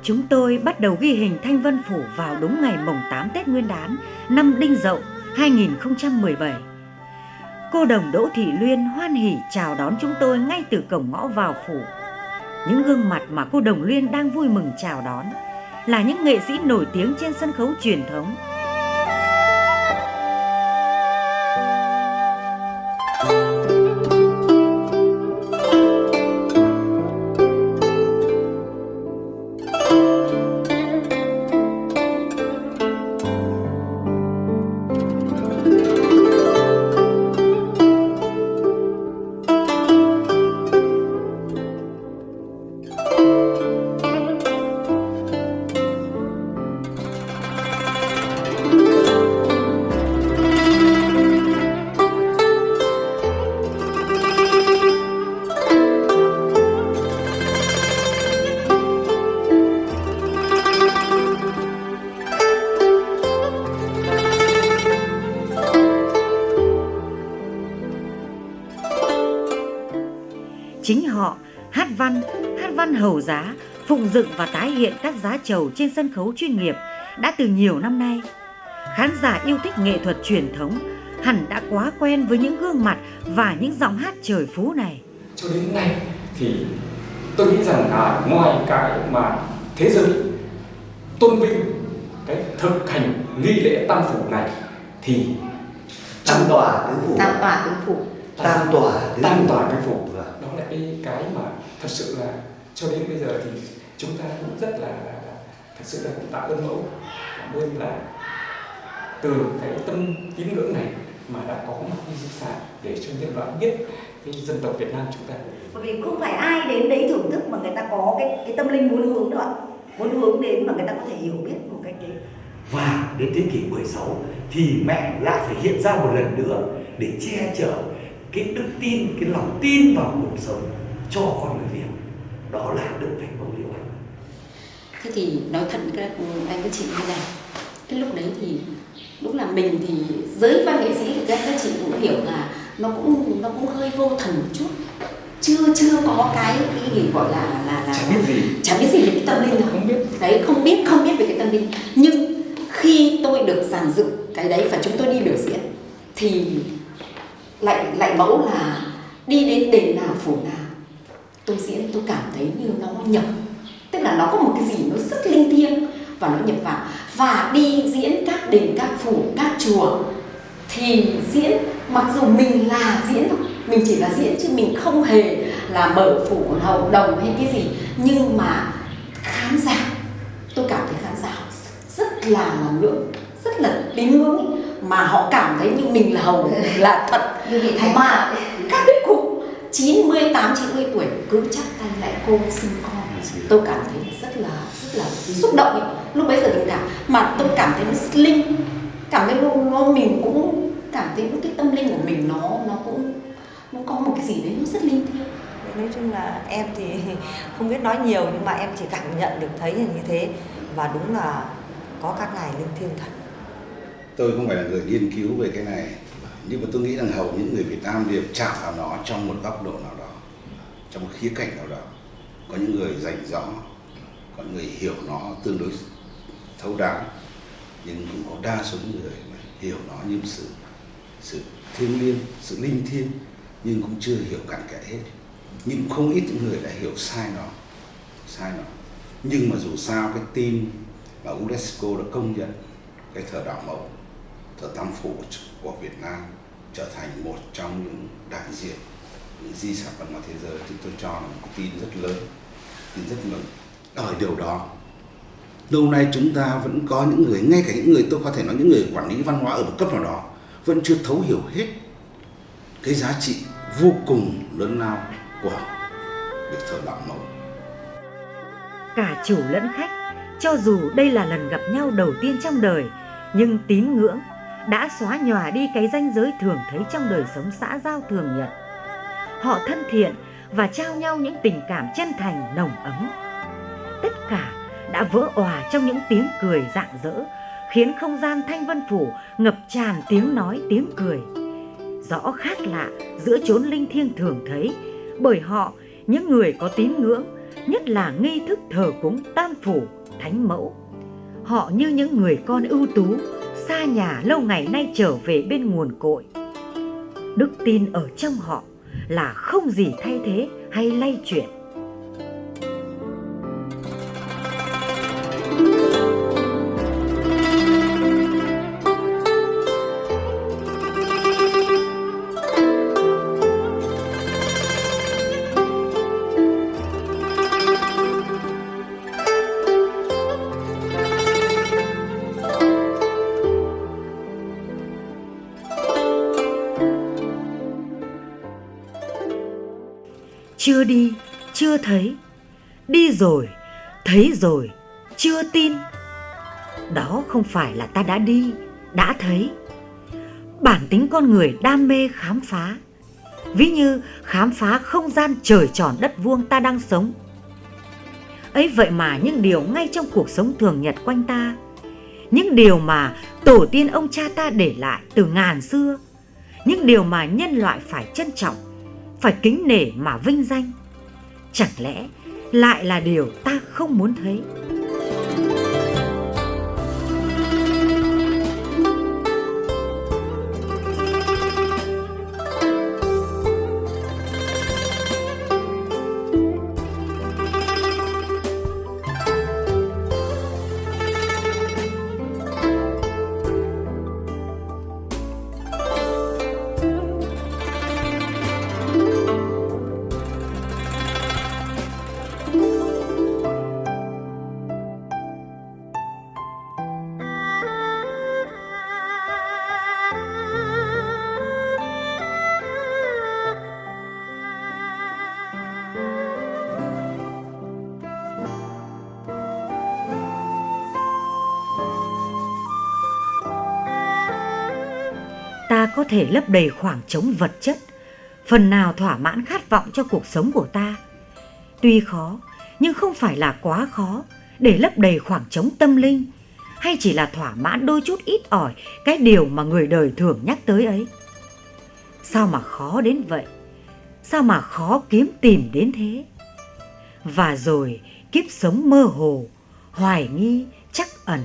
Chúng tôi bắt đầu ghi hình Thanh Vân Phủ vào đúng ngày mồng 8 Tết Nguyên đán năm Đinh Dậu 2017. Cô đồng Đỗ Thị Luyên hoan hỉ chào đón chúng tôi ngay từ cổng ngõ vào phủ. Những gương mặt mà cô đồng Luyên đang vui mừng chào đón là những nghệ sĩ nổi tiếng trên sân khấu truyền thống. Chính họ hát văn hầu giá, phụng dựng và tái hiện các giá trầu trên sân khấu chuyên nghiệp đã từ nhiều năm nay. Khán giả yêu thích nghệ thuật truyền thống hẳn đã quá quen với những gương mặt và những giọng hát trời phú này. Cho đến nay thì tôi nghĩ rằng là ngoài cái mà thế giới tôn vinh cái thực hành nghi lễ tam phủ này thì tam tòa tứ phủ, tam tòa tứ phủ đó là cái mà thật sự là cho đến bây giờ thì chúng ta cũng rất là thật sự là cũng tạ ơn mẫu, cảm ơn là từ cái tâm tín ngưỡng này mà đã có một cái di sản để cho nhân loại biết cái dân tộc Việt Nam chúng ta. Bởi vì không phải ai đến đấy thưởng thức mà người ta có cái tâm linh muốn hướng nữa, muốn hướng đến mà người ta có thể hiểu biết một cách đấy. Và đến thế kỷ 16 thì mẹ lại phải hiện ra một lần nữa để che chở cái đức tin, cái lòng tin vào cuộc sống cho con người Việt. Đó là Đức Thánh Mẫu Liễu Hạnh. Thế thì nói thật với các anh các chị như này, cái lúc đấy thì đúng là mình thì giới văn nghệ sĩ thì các chị cũng hiểu là nó cũng hơi vô thần một chút, chưa có cái gì gọi là chẳng biết gì về cái tâm linh đâu, không biết đấy, không biết về cái tâm linh. Nhưng khi tôi được dàn dựng cái đấy và chúng tôi đi biểu diễn thì lại mẫu là đi đến đền nào phủ nào tôi diễn, tôi cảm thấy như nó nhập, tức là nó có một cái gì nó rất linh thiêng và nó nhập vào. Và đi diễn các đền, các phủ, các chùa thì diễn, mặc dù mình là diễn, mình chỉ là diễn chứ mình không hề là mở phủ hầu đồng hay cái gì, nhưng mà khán giả, tôi cảm thấy khán giả rất là ngưỡng, rất là tín ngưỡng, mà họ cảm thấy như mình là hầu là thật. Mà các đức cụ 98, 90 tuổi cứ chắp tay lại cô sinh con, tôi cảm thấy rất là xúc động ấy. Lúc bấy giờ tình cảm mà tôi cảm thấy nó rất linh, cảm thấy mình cũng cảm thấy cái tâm linh của mình nó có một cái gì đấy nó rất linh thiêng. Nói chung là em thì không biết nói nhiều, nhưng mà em chỉ cảm nhận được thấy như thế, và đúng là có các ngài linh thiêng thật. Tôi không phải là người nghiên cứu về cái này, nhưng mà tôi nghĩ rằng hầu những người Việt Nam đều chạm vào nó trong một góc độ nào đó, trong một khía cạnh nào đó. Có những người rành rõ, có người hiểu nó tương đối thấu đáo, nhưng cũng có đa số những người mà hiểu nó như sự thiêng liêng, sự linh thiêng, nhưng cũng chưa hiểu cặn kẽ hết. Nhưng không ít những người đã hiểu sai nó. Nhưng mà dù sao cái tin mà UNESCO đã công nhận cái thờ Đạo Mẫu, thờ Tam Phủ của Việt Nam trở thành một trong những đại diện những di sản văn hóa thế giới, thì tôi cho là một tin rất lớn, tin rất mừng. Ở điều đó, lâu nay chúng ta vẫn có những người, ngay cả những người, tôi có thể nói những người quản lý văn hóa ở một cấp nào đó, vẫn chưa thấu hiểu hết cái giá trị vô cùng lớn lao của việc thờ Đạo Mẫu. Cả chủ lẫn khách, cho dù đây là lần gặp nhau đầu tiên trong đời, nhưng tín ngưỡng đã xóa nhòa đi cái ranh giới thường thấy trong đời sống xã giao thường nhật. Họ thân thiện và trao nhau những tình cảm chân thành nồng ấm. Tất cả đã vỡ òa trong những tiếng cười rạng rỡ, khiến không gian Thanh Vân Phủ ngập tràn tiếng nói, tiếng cười. Rõ khác lạ giữa chốn linh thiêng thường thấy, bởi họ, những người có tín ngưỡng, nhất là nghi thức thờ cúng Tam Phủ, Thánh Mẫu. Họ như những người con ưu tú, xa nhà lâu ngày nay trở về bên nguồn cội. Đức tin ở trong họ là không gì thay thế hay lay chuyển. Chưa đi, chưa thấy, đi rồi, thấy rồi, chưa tin. Đó không phải là ta đã đi, đã thấy. Bản tính con người đam mê khám phá, ví như khám phá không gian trời tròn đất vuông ta đang sống. Ấy vậy mà những điều ngay trong cuộc sống thường nhật quanh ta, những điều mà tổ tiên ông cha ta để lại từ ngàn xưa, những điều mà nhân loại phải trân trọng, phải kính nể mà vinh danh, chẳng lẽ lại là điều ta không muốn thấy? Ta có thể lấp đầy khoảng trống vật chất, phần nào thỏa mãn khát vọng cho cuộc sống của ta. Tuy khó, nhưng không phải là quá khó để lấp đầy khoảng trống tâm linh, hay chỉ là thỏa mãn đôi chút ít ỏi cái điều mà người đời thường nhắc tới ấy. Sao mà khó đến vậy? Sao mà khó kiếm tìm đến thế? Và rồi kiếp sống mơ hồ, hoài nghi, trắc ẩn,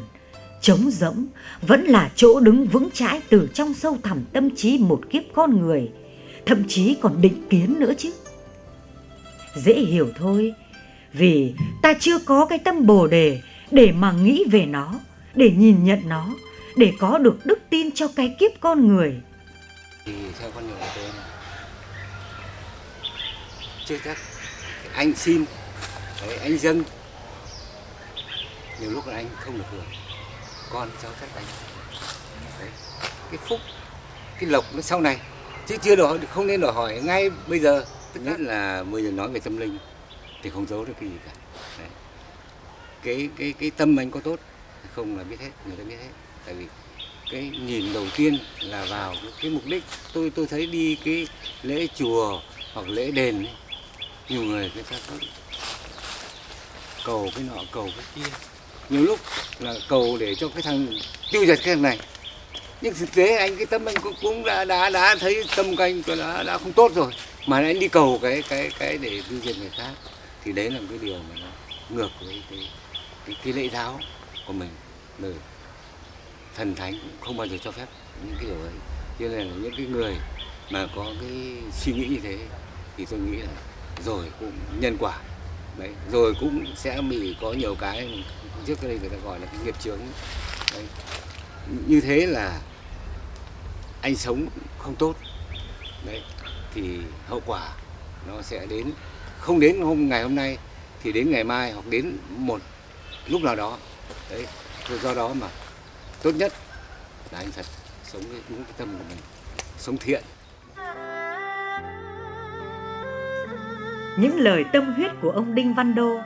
trống rỗng vẫn là chỗ đứng vững chãi từ trong sâu thẳm tâm trí một kiếp con người, thậm chí còn định kiến nữa chứ. Dễ hiểu thôi, vì ta chưa có cái tâm Bồ Đề để mà nghĩ về nó, để nhìn nhận nó, để có được đức tin cho cái kiếp con người. Thì theo con người của tôi, chưa chắc anh xin, đấy, anh dâng, nhiều lúc là anh không được hưởng, con cháu chắc anh. Đấy, cái phúc, cái lộc nó sau này, chứ chưa đòi, không nên đòi hỏi ngay bây giờ. Tất nhất là bây giờ nói về tâm linh thì không giấu được cái gì cả. Đấy. Cái tâm anh có tốt không là biết hết, người ta biết hết. Tại vì cái nhìn đầu tiên là vào cái mục đích. Tôi thấy đi cái lễ chùa hoặc lễ đền ấy, nhiều người ta có cầu cái nọ cầu cái kia, nhiều lúc là cầu để cho cái thằng tiêu diệt cái thằng này, nhưng thực tế anh cái tâm anh cũng đã thấy tâm của anh đã không tốt rồi, mà anh đi cầu cái để tiêu diệt người khác, thì đấy là một cái điều mà nó ngược với cái lễ giáo của mình. Đời thần thánh cũng không bao giờ cho phép những cái điều ấy. Cho nên là những cái người mà có cái suy nghĩ như thế thì tôi nghĩ là rồi cũng nhân quả đấy, rồi cũng sẽ bị có nhiều cái trước đây người ta gọi là cái nghiệp chướng đấy. Như thế là anh sống không tốt đấy, thì hậu quả nó sẽ đến, không đến ngày hôm nay thì đến ngày mai, hoặc đến một lúc nào đó đấy. Do đó mà tốt nhất là anh phải sống đúng cái tâm của mình, sống thiện. Những lời tâm huyết của ông Đinh Văn Đô,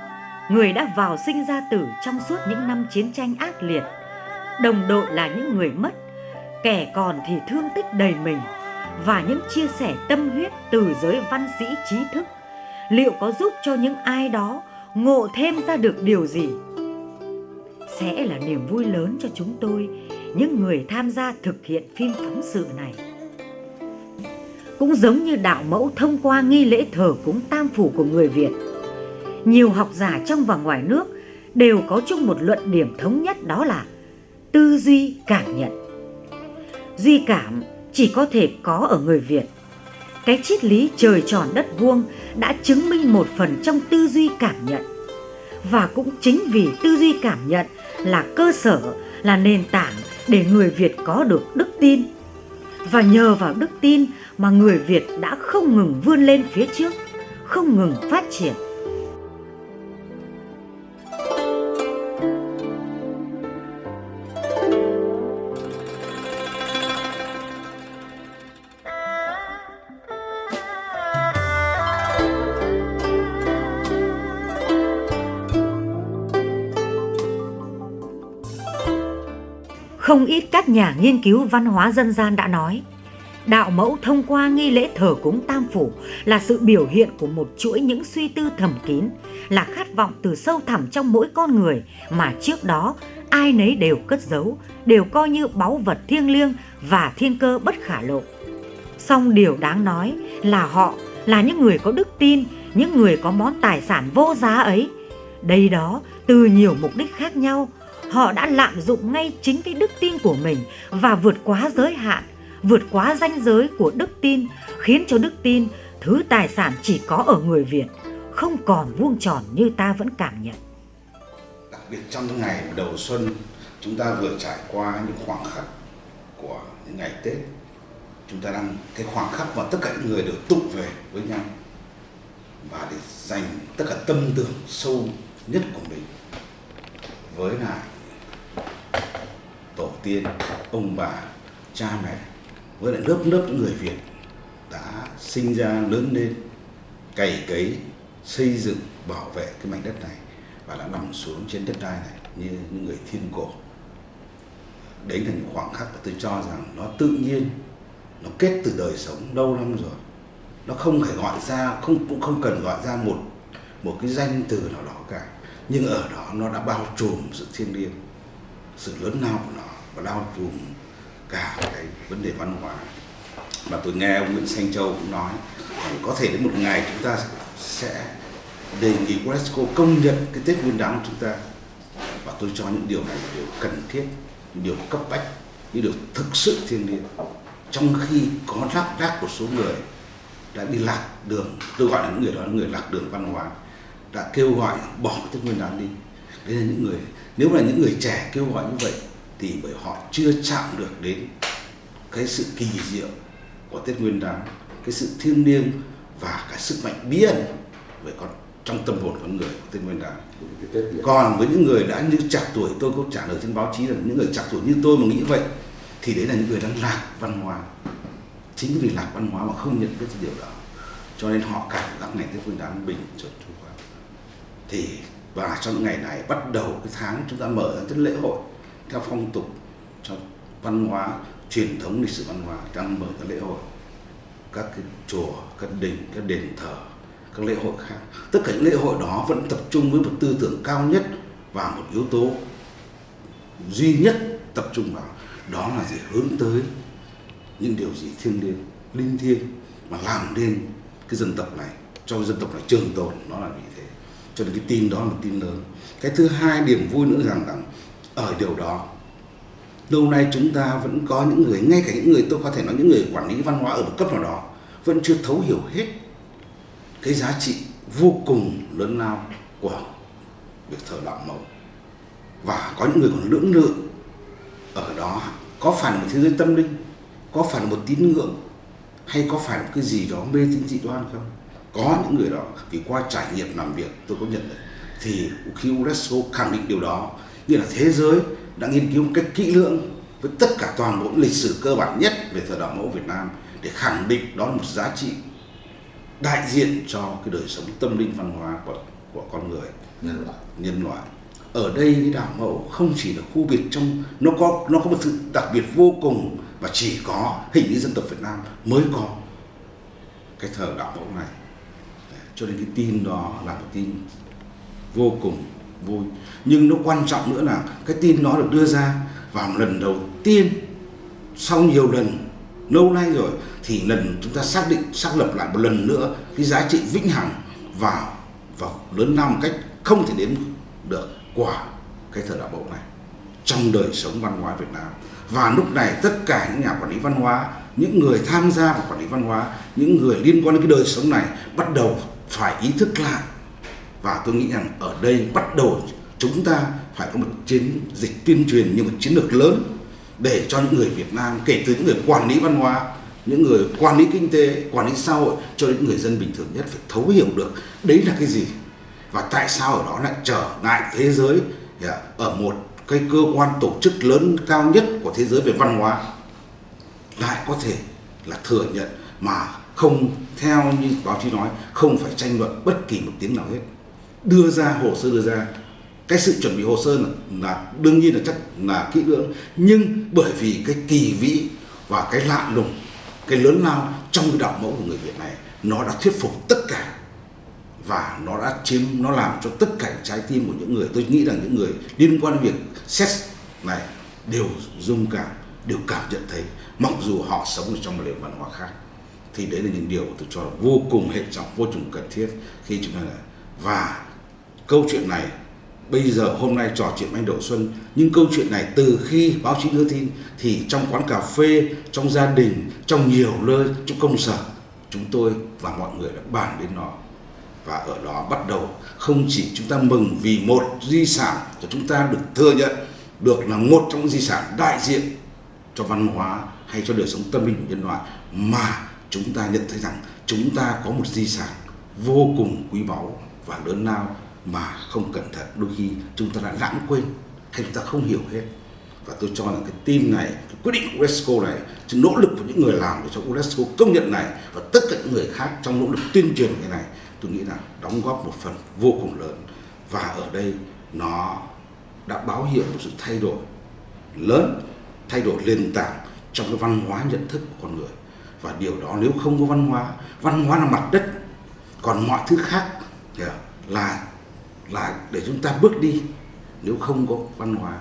người đã vào sinh ra tử trong suốt những năm chiến tranh ác liệt. Đồng đội là những người mất, kẻ còn thì thương tích đầy mình, và những chia sẻ tâm huyết từ giới văn sĩ trí thức liệu có giúp cho những ai đó ngộ thêm ra được điều gì? Sẽ là niềm vui lớn cho chúng tôi, những người tham gia thực hiện phim phóng sự này. Cũng giống như đạo mẫu thông qua nghi lễ thờ cúng Tam Phủ của người Việt, nhiều học giả trong và ngoài nước đều có chung một luận điểm thống nhất, đó là tư duy cảm nhận. Duy cảm chỉ có thể có ở người Việt. Cái triết lý trời tròn đất vuông đã chứng minh một phần trong tư duy cảm nhận. Và cũng chính vì tư duy cảm nhận là cơ sở, là nền tảng để người Việt có được đức tin. Và nhờ vào đức tin mà người Việt đã không ngừng vươn lên phía trước, không ngừng phát triển. Không ít các nhà nghiên cứu văn hóa dân gian đã nói, đạo mẫu thông qua nghi lễ thờ cúng Tam Phủ là sự biểu hiện của một chuỗi những suy tư thầm kín, là khát vọng từ sâu thẳm trong mỗi con người mà trước đó ai nấy đều cất giấu, đều coi như báu vật thiêng liêng và thiên cơ bất khả lộ. Song điều đáng nói là họ là những người có đức tin, những người có món tài sản vô giá ấy. Đây đó, từ nhiều mục đích khác nhau, họ đã lạm dụng ngay chính cái đức tin của mình và vượt quá giới hạn, vượt quá ranh giới của đức tin, khiến cho đức tin, thứ tài sản chỉ có ở người Việt, không còn vuông tròn như ta vẫn cảm nhận. Đặc biệt trong những ngày đầu xuân, chúng ta vừa trải qua những khoảng khắc của những ngày Tết. Chúng ta đang cái khoảng khắc mà tất cả những người đều tụ về với nhau và để dành tất cả tâm tưởng sâu nhất của mình với lại tổ tiên, ông bà, cha mẹ, với lại lớp những người Việt đã sinh ra lớn lên, cày cấy, xây dựng, bảo vệ cái mảnh đất này và đã nằm xuống trên đất đai này như những người thiên cổ. Đấy là những khoảng khắc mà tôi cho rằng nó tự nhiên, nó kết từ đời sống lâu năm rồi. Nó không phải gọi ra, cũng không cần gọi ra một cái danh từ nào đó cả. Nhưng ở đó nó đã bao trùm sự thiêng liêng, sự lớn lao của nó và bao trùm cả cái vấn đề văn hóa. Mà tôi nghe ông Nguyễn Xanh Châu cũng nói có thể đến một ngày chúng ta sẽ đề nghị UNESCO công nhận cái Tết Nguyên đán của chúng ta. Và tôi cho những điều này là điều cần thiết, những điều cấp bách, những điều thực sự thiêng liêng. Trong khi có lác đác một số người đã đi lạc đường, tôi gọi là những người đó là người lạc đường văn hóa, đã kêu gọi bỏ Tết Nguyên đán đi. Đây là những người, nếu là những người trẻ kêu gọi như vậy thì bởi họ chưa chạm được đến cái sự kỳ diệu của Tết Nguyên đán, cái sự thiêng liêng và cái sức mạnh bí ẩn về con trong tâm hồn con người của Tết Nguyên đán. Còn với những người đã như trạc tuổi, tôi có trả lời trên báo chí là những người trạc tuổi như tôi mà nghĩ vậy thì đấy là những người đang lạc văn hóa. Chính vì lạc văn hóa mà không nhận biết điều đó, cho nên họ cảm giác ngày Tết Nguyên đán bình chuẩn trôi qua. Thì và trong những ngày này bắt đầu cái tháng chúng ta mở ra lễ hội theo phong tục cho văn hóa, truyền thống lịch sử văn hóa, đang mở ra lễ hội, các cái chùa, các đình, các đền thờ, các lễ hội khác. Tất cả những lễ hội đó vẫn tập trung với một tư tưởng cao nhất và một yếu tố duy nhất tập trung vào, đó là gì? Hướng tới những điều gì thiêng liêng, linh thiêng mà làm nên cái dân tộc này, cho dân tộc này trường tồn, nó là vì thế. Cho nên cái tin đó là một tin lớn. Cái thứ hai, điểm vui nữa rằng ở điều đó lâu nay chúng ta vẫn có những người, ngay cả những người, tôi có thể nói những người quản lý văn hóa ở một cấp nào đó, vẫn chưa thấu hiểu hết cái giá trị vô cùng lớn lao của việc thờ đạo mẫu. Và có những người còn lưỡng lự ở đó, có phải là một thế giới tâm linh, có phải là một tín ngưỡng, hay có phải là một cái gì đó mê tín dị đoan không? Có những người đó, vì qua trải nghiệm làm việc tôi có nhận được, thì khi UNESCO khẳng định điều đó, như là thế giới đã nghiên cứu một cách kỹ lưỡng với tất cả toàn bộ lịch sử cơ bản nhất về thờ đạo mẫu Việt Nam để khẳng định đó là một giá trị đại diện cho cái đời sống tâm linh văn hóa của con người, nhân loại. Ở đây cái đạo mẫu không chỉ là khu biệt trong, nó có một sự đặc biệt vô cùng và chỉ có hình như dân tộc Việt Nam mới có cái thờ đạo mẫu này. Cho nên cái tin đó là một tin vô cùng vui. Nhưng nó quan trọng nữa là cái tin đó được đưa ra vào lần đầu tiên sau nhiều lần lâu nay rồi, thì lần chúng ta xác lập lại một lần nữa cái giá trị vĩnh hằng và lớn lao một cách không thể đến được của cái thời đạo mẫu này trong đời sống văn hóa Việt Nam. Và lúc này tất cả những nhà quản lý văn hóa, những người tham gia vào quản lý văn hóa, những người liên quan đến cái đời sống này bắt đầu phải ý thức lại. Và tôi nghĩ rằng ở đây bắt đầu chúng ta phải có một chiến dịch tuyên truyền như một chiến lược lớn để cho những người Việt Nam, kể từ những người quản lý văn hóa, những người quản lý kinh tế, quản lý xã hội, cho đến người dân bình thường nhất phải thấu hiểu được đấy là cái gì và tại sao ở đó lại trở ngại thế giới ở một cái cơ quan tổ chức lớn cao nhất của thế giới về văn hóa lại có thể là thừa nhận mà không, theo như báo chí nói, không phải tranh luận bất kỳ một tiếng nào hết, đưa ra hồ sơ, đưa ra cái sự chuẩn bị hồ sơ là đương nhiên là chắc là kỹ lưỡng, nhưng bởi vì cái kỳ vĩ và cái lạ lùng, cái lớn lao trong cái đạo mẫu của người Việt này, nó đã thuyết phục tất cả và nó làm cho tất cả trái tim của những người, tôi nghĩ rằng những người liên quan đến việc xét này đều rung cảm, đều cảm nhận thấy, mặc dù họ sống ở trong một nền văn hóa khác. Thì đấy là những điều tôi cho là vô cùng hệ trọng, vô cùng cần thiết khi chúng ta và câu chuyện này bây giờ hôm nay trò chuyện với anh Đỗ Xuân, nhưng câu chuyện này từ khi báo chí đưa tin thì trong quán cà phê, trong gia đình, trong nhiều nơi, trong công sở, chúng tôi và mọi người đã bàn đến nó. Và ở đó bắt đầu không chỉ chúng ta mừng vì một di sản của chúng ta được thừa nhận, được là một trong những di sản đại diện cho văn hóa hay cho đời sống tâm linh của nhân loại, mà chúng ta nhận thấy rằng chúng ta có một di sản vô cùng quý báu và lớn lao mà không cẩn thận đôi khi chúng ta đã lãng quên hay chúng ta không hiểu hết. Và tôi cho rằng cái tin này, cái quyết định của UNESCO này, sự nỗ lực của những người làm để cho UNESCO công nhận này và tất cả những người khác trong nỗ lực tuyên truyền cái này, tôi nghĩ là đóng góp một phần vô cùng lớn. Và ở đây nó đã báo hiệu một sự thay đổi lớn, thay đổi nền tảng trong cái văn hóa nhận thức của con người. Và điều đó nếu không có văn hóa là mặt đất, còn mọi thứ khác là để chúng ta bước đi. Nếu không có văn hóa,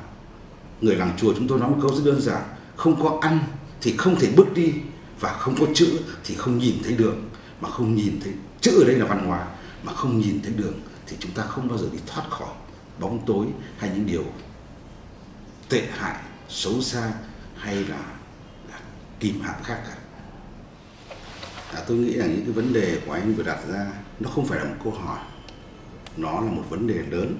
người làng chùa chúng tôi nói một câu rất đơn giản: không có ăn thì không thể bước đi, và không có chữ thì không nhìn thấy đường. Mà không nhìn thấy chữ ở đây là văn hóa, mà không nhìn thấy đường thì chúng ta không bao giờ đi thoát khỏi bóng tối hay những điều tệ hại, xấu xa hay là kìm hãm khác cả. Tôi nghĩ là những cái vấn đề của anh vừa đặt ra nó không phải là một câu hỏi, nó là một vấn đề lớn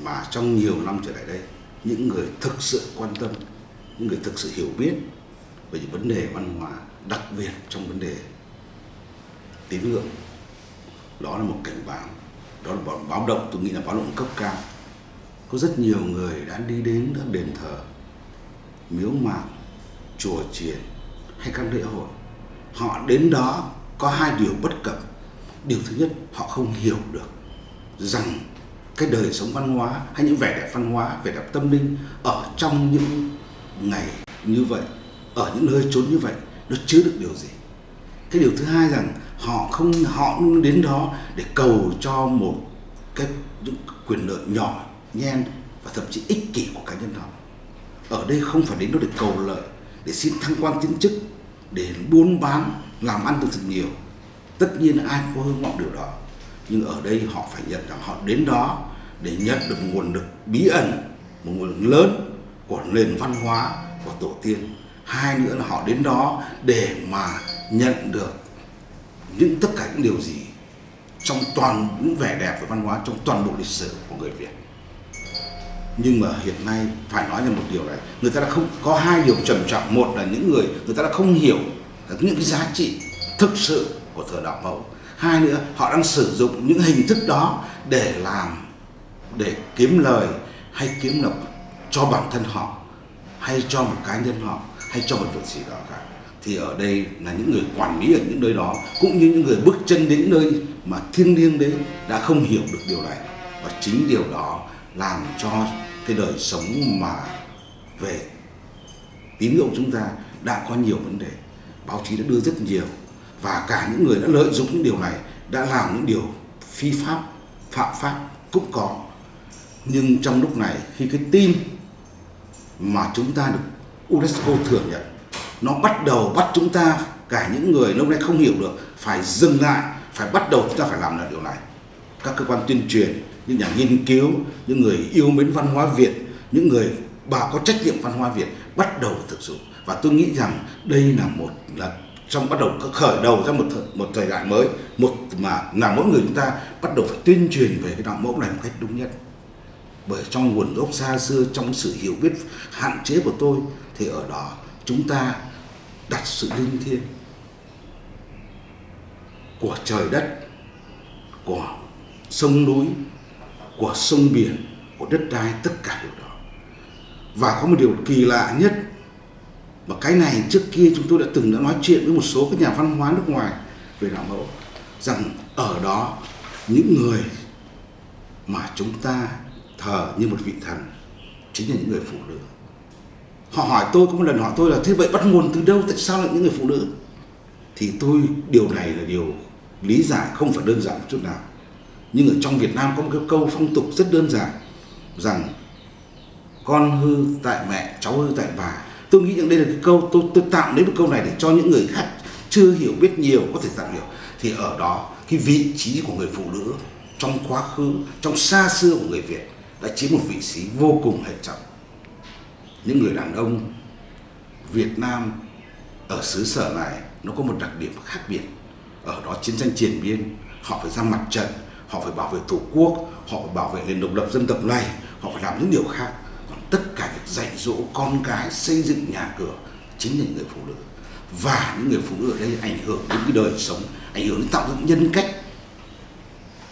mà trong nhiều năm trở lại đây, những người thực sự quan tâm, những người thực sự hiểu biết về những vấn đề văn hóa, đặc biệt trong vấn đề tín ngưỡng, đó là một cảnh báo, đó là một báo động. Tôi nghĩ là báo động cấp cao. Có rất nhiều người đã đi đến các đền thờ, miếu mạo, chùa chiền hay các lễ hội. Họ đến đó có hai điều bất cập. Điều thứ nhất, họ không hiểu được rằng cái đời sống văn hóa hay những vẻ đẹp văn hóa, vẻ đẹp tâm linh ở trong những ngày như vậy, ở những nơi chốn như vậy, nó chứa được điều gì. Cái điều thứ hai rằng họ đến đó để cầu cho một cái những quyền lợi nhỏ nhen và thậm chí ích kỷ của cá nhân họ. Ở đây không phải đến đó để cầu lợi, để xin thăng quan tiến chức, để buôn bán, làm ăn được thật nhiều. Tất nhiên ai cũng có hướng vọng điều đó. Nhưng ở đây họ phải nhận rằng họ đến đó để nhận được một nguồn lực bí ẩn, một nguồn lực lớn của nền văn hóa của tổ tiên. Hai nữa là họ đến đó để mà nhận được tất cả những điều gì trong toàn những vẻ đẹp và văn hóa trong toàn bộ lịch sử của người Việt. Nhưng mà hiện nay phải nói là một điều này, người ta đã không có hai điều trầm trọng. Một là những người ta đã không hiểu những cái giá trị thực sự của thời đạo mẫu. Hai nữa, họ đang sử dụng những hình thức đó để kiếm lời hay kiếm lộc cho bản thân họ, hay cho một cá nhân họ, hay cho một việc gì đó cả. Thì ở đây là những người quản lý ở những nơi đó, cũng như những người bước chân đến nơi mà thiêng liêng đấy đã không hiểu được điều này. Và chính điều đó làm cho cái đời sống mà về tín ngưỡng chúng ta đã có nhiều vấn đề. Báo chí đã đưa rất nhiều, và cả những người đã lợi dụng những điều này, đã làm những điều phi pháp, phạm pháp cũng có. Nhưng trong lúc này, khi cái tin mà chúng ta được UNESCO thừa nhận, nó bắt đầu bắt chúng ta, cả những người lúc này không hiểu được, phải dừng lại, phải bắt đầu chúng ta phải làm là điều này. các cơ quan tuyên truyền, những nhà nghiên cứu, những người yêu mến văn hóa Việt, những người có trách nhiệm văn hóa Việt bắt đầu thực dụng. Và tôi nghĩ rằng đây là trong bắt đầu khởi đầu ra một thời đại mới, mà mỗi người chúng ta bắt đầu phải tuyên truyền về cái đạo mẫu này một cách đúng nhất. Bởi trong nguồn gốc xa xưa, trong sự hiểu biết hạn chế của tôi, thì ở đó chúng ta đặt sự linh thiêng của trời đất, của sông núi, của sông biển, của đất đai, tất cả điều đó. Và có một điều kỳ lạ nhất, và cái này trước kia chúng tôi đã nói chuyện với một số các nhà văn hóa nước ngoài về đạo mẫu, rằng ở đó những người mà chúng ta thờ như một vị thần chính là những người phụ nữ. Họ hỏi tôi, có một lần hỏi tôi là thế vậy bắt nguồn từ đâu, tại sao lại những người phụ nữ? Thì điều này là điều lý giải không phải đơn giản một chút nào. Nhưng ở trong Việt Nam có một cái câu phong tục rất đơn giản, rằng con hư tại mẹ, cháu hư tại bà. Tôi nghĩ rằng đây là cái câu, tôi tạo lấy một câu này để cho những người khác chưa hiểu biết nhiều có thể tạm hiểu. Thì ở đó cái vị trí của người phụ nữ trong quá khứ, trong xa xưa của người Việt đã chiếm một vị trí vô cùng hệ trọng. Những người đàn ông Việt Nam ở xứ sở này nó có một đặc điểm khác biệt. Ở đó chiến tranh triền miên, họ phải ra mặt trận, họ phải bảo vệ tổ quốc, họ phải bảo vệ nền độc lập dân tộc này, họ phải làm những điều khác. Còn tất cả việc dạy dỗ con cái, xây dựng nhà cửa chính là những người phụ nữ. Và những người phụ nữ ở đây ảnh hưởng đến cái đời sống, ảnh hưởng đến tạo dựng nhân cách,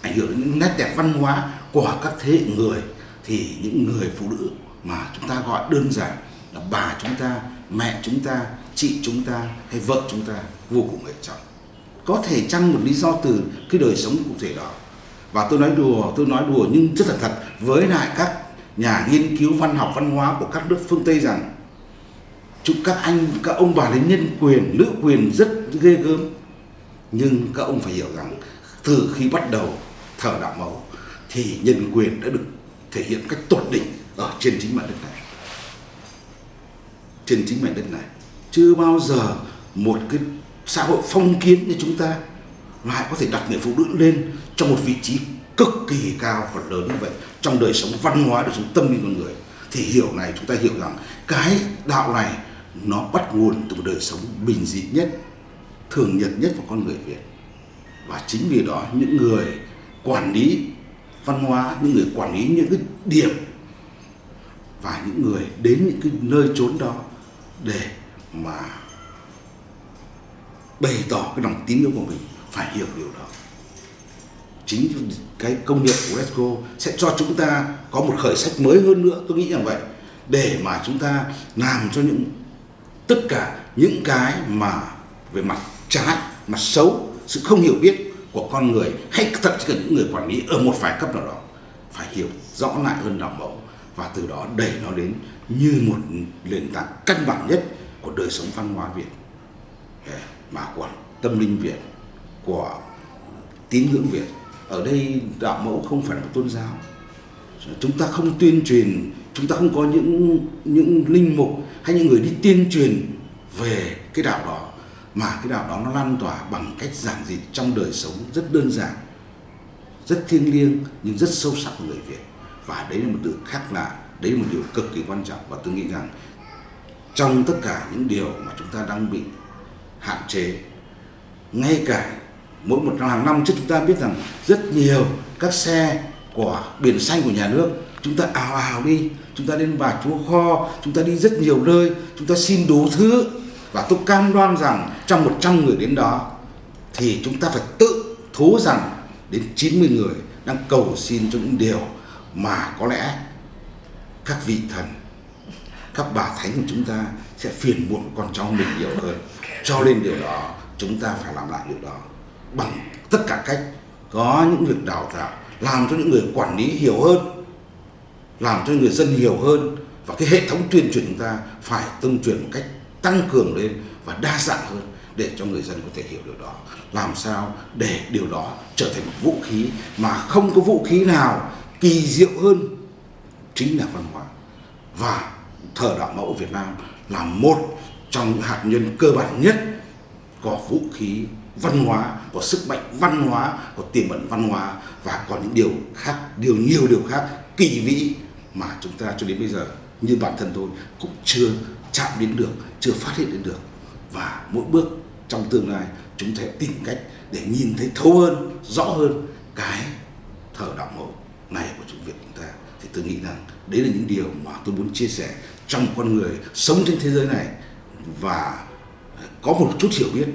ảnh hưởng đến những nét đẹp văn hóa của các thế hệ người. Thì những người phụ nữ mà chúng ta gọi đơn giản là bà chúng ta, mẹ chúng ta, chị chúng ta hay vợ chúng ta vô cùng hệ trọng. Có thể chăng một lý do từ cái đời sống cụ thể đó. Và tôi nói đùa nhưng rất là thật với lại các nhà nghiên cứu văn học văn hóa của các nước phương Tây rằng các ông bà lấy nhân quyền, nữ quyền rất ghê gớm. Nhưng các ông phải hiểu rằng từ khi bắt đầu thờ đạo mẫu thì nhân quyền đã được thể hiện cách tột đỉnh ở trên chính mảnh đất này. Trên chính mảnh đất này chưa bao giờ một cái xã hội phong kiến như chúng ta lại có thể đặt người phụ nữ lên trong một vị trí cực kỳ cao và lớn như vậy trong đời sống văn hóa, đời sống tâm linh con người. Thì chúng ta hiểu rằng cái đạo này nó bắt nguồn từ một đời sống bình dị nhất, thường nhật nhất của con người Việt. Và chính vì đó những người quản lý văn hóa, những người quản lý những cái điểm và những người đến những cái nơi chốn đó để mà bày tỏ cái lòng tín ngưỡng của mình phải hiểu điều đó. Chính cái công nhận của UNESCO sẽ cho chúng ta có một khởi sách mới hơn nữa, tôi nghĩ rằng vậy, để mà chúng ta làm cho tất cả những cái mà về mặt trái, mặt xấu, sự không hiểu biết của con người hay thậm chí là những người quản lý ở một vài cấp nào đó phải hiểu rõ lại hơn đạo mẫu, và từ đó đẩy nó đến như một nền tảng căn bản nhất của đời sống văn hóa Việt, mà của tâm linh Việt, của tín ngưỡng Việt. Ở đây đạo mẫu không phải là một tôn giáo. Chúng ta không tuyên truyền, chúng ta không có những linh mục hay những người đi tuyên truyền về cái đạo đó, mà cái đạo đó nó lan tỏa bằng cách giản dị trong đời sống rất đơn giản, rất thiêng liêng nhưng rất sâu sắc của người Việt. Và đấy là một điều khác lạ, đấy là một điều cực kỳ quan trọng. Và tôi nghĩ rằng trong tất cả những điều mà chúng ta đang bị hạn chế, ngay cả mỗi một hàng năm trước chúng ta biết rằng rất nhiều các xe của biển xanh của nhà nước, chúng ta ào đi, chúng ta đến Bà Chúa Kho, chúng ta đi rất nhiều nơi, chúng ta xin đủ thứ. Và tôi cam đoan rằng trong 100 người đến đó thì chúng ta phải tự thú rằng đến 90 người đang cầu xin cho những điều mà có lẽ các vị thần, các bà thánh của chúng ta sẽ phiền muộn con cháu mình nhiều hơn. Cho nên điều đó chúng ta phải làm lại điều đó bằng tất cả cách. Có những việc đào tạo, làm cho những người quản lý hiểu hơn, làm cho người dân hiểu hơn. Và cái hệ thống tuyên truyền chúng ta phải tuyên truyền một cách tăng cường lên và đa dạng hơn để cho người dân có thể hiểu điều đó. Làm sao để điều đó trở thành một vũ khí mà không có vũ khí nào kỳ diệu hơn chính là văn hóa. Và thờ đạo mẫu Việt Nam là một trong những hạt nhân cơ bản nhất của vũ khí văn hóa, có sức mạnh văn hóa, có tiềm ẩn văn hóa và có những điều khác, nhiều điều khác kỳ vĩ mà chúng ta cho đến bây giờ như bản thân tôi cũng chưa chạm đến được, chưa phát hiện đến được. Và mỗi bước trong tương lai chúng ta tìm cách để nhìn thấy thấu hơn, rõ hơn cái thờ đạo mẫu này của chúng Việt chúng ta. Thì tôi nghĩ rằng đấy là những điều mà tôi muốn chia sẻ trong con người sống trên thế giới này và có một chút hiểu biết,